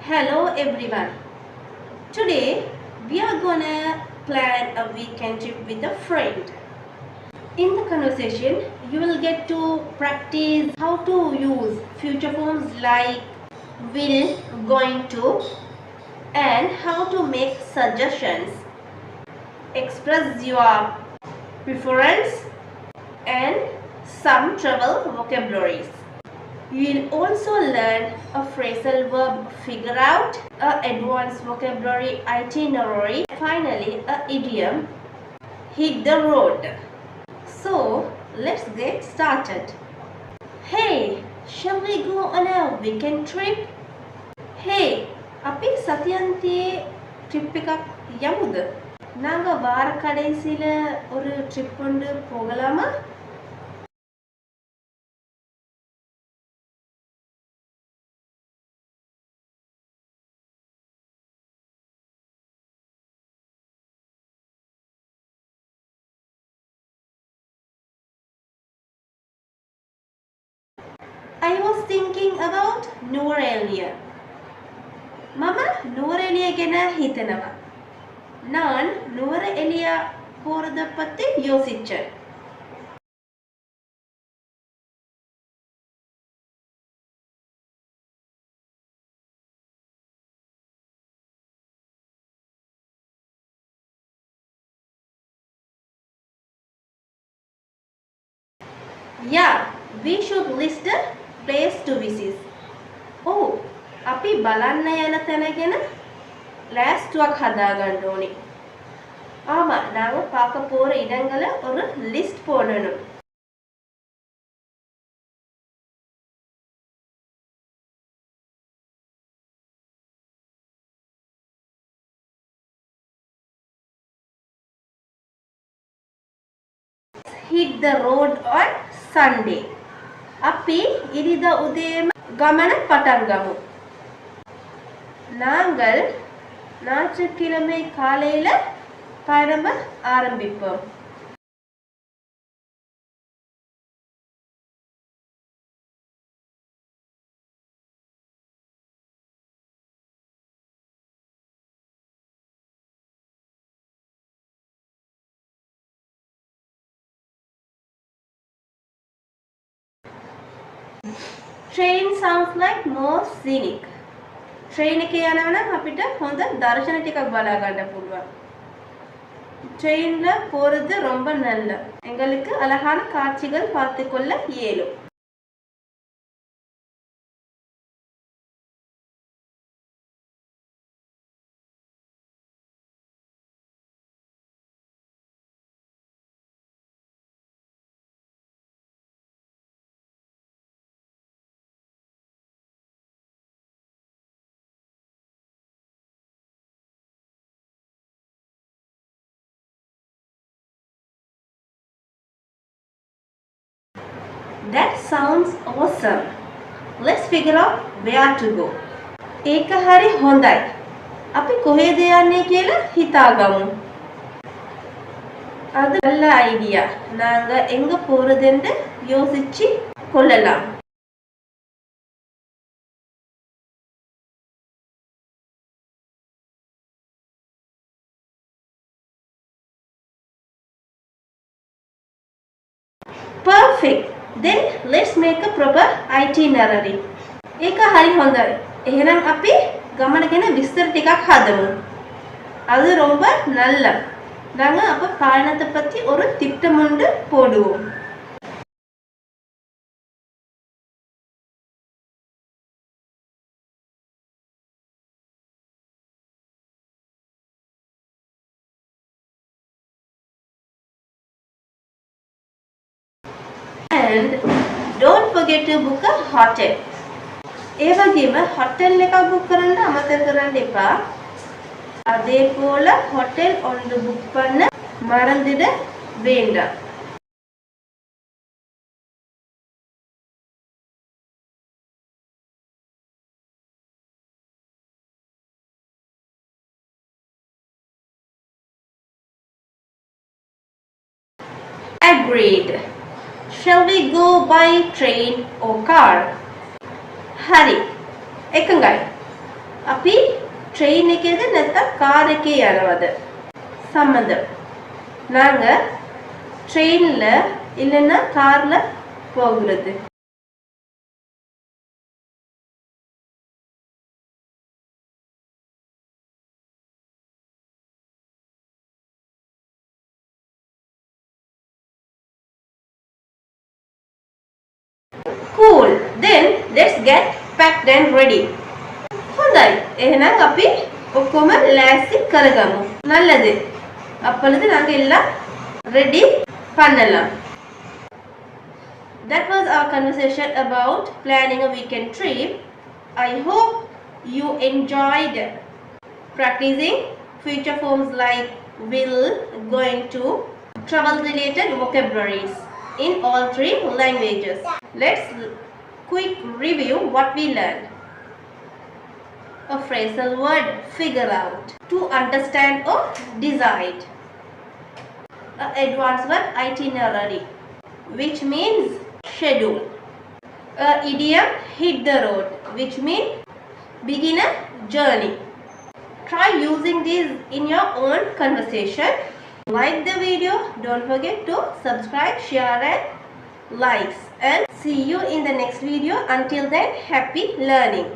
Hello everyone. Today we are gonna plan a weekend trip with a friend. In the conversation, you will get to practice how to use future forms like will, going to, and how to make suggestions, express your preference, and some travel vocabularies. You will also learn a phrasal verb figure out, a advanced vocabulary itinerary, finally a idiom hit the road. So let's get started. Hey, shall we go on a weekend trip? Hey, අපි සතියන්තයේ trip එකක් යමුද? நாங்க வார கடைசில ஒரு trip ஒன்று போகலாமா? I was thinking about Nuwara. මම නුවරඑළිය ගැන හිතනවා. நான் නුවරඑළිය போறத பத்தி யோசிச்சேன். Yeah, we should list the place to visit. Oh, අපි බලන්න යන තැන ගැන ලෑස්තුවක් හදාගන්න ඕනේ. ஆமா, நாங்க பார்க்க போற இடங்களை ஒரு லிஸ்ட் போடணும். Hit the road on Sunday. අපි ඉරිදා උදේම ගමන පටන් ගමු. நாங்கள் ஞாயிற்றுக்கிழமை காலையில பயணம் ஆரம்பிப்போம். Train sounds like more scenic. Train එකේ යනවා නම් අපිට හොඳ දර්ශන ටිකක් බලා ගන්න පුළුවන්. ட்ரெயின்ல போறது ரொம்ப நல்ல. எங்களுக்கு அழகான காட்சிகள் பார்த்து கொள்ள இயலும். That sounds awesome. Let's figure out where to go. ඒක හරි හොඳයි. අපි කොහෙද යන්නේ කියලා හිතාගමු. அது நல்ல ஐடியா. நாங்க எங்க போறதுன்னு யோசிச்சு கொள்ளலாம். Perfect. Then let's make a proper itinerary. ඒක හරි හොඳයි. එහෙනම් අපි ගමන ගැන විස්තර ටිකක් හදමු. அது ரொம்ப நல்ல. நாங்க அப்ப பயணத்தை பத்தி ஒரு திட்டம் ஒன்று போடுவோம். And don't forget to book a hotel. ඒ වගේම හොටෙල් එකක් බුක් කරන්න අමතක කරන්න එපා. அதே போல ஹோட்டல் ஒன்று புக் பண்ண மறந்துட வேண்டாம். Agreed. Shall we go by train or car? හරි. එකඟයි. අපි ට්‍රේන් එකේද නැත්නම් කාර් එකේ යනවද? සම්බන්ධ. நாங்க ட்ரெயின்ல இல்லைன்னா கார்ல போகிறது. Cool. Then let's get packed and ready. හොඳයි. එහෙනම් අපි ඔක්කොම ලෑස්ති කරගමු. நல்லது. அப்பொழுது நாங்க எல்லாம் ready பண்ணலாம். That was our conversation about planning a weekend trip. I hope you enjoyed practicing future forms like will, going to, travel related vocabularies in all three languages. Let's quick review what we learned. A phrasal word, figure out, to understand or decide. An advanced word, itinerary, which means schedule. A idiom, hit the road, which means begin a journey. Try using these in your own conversation. Like the video, don't forget to subscribe, share and likes, and see you in the next video. Until then, happy learning.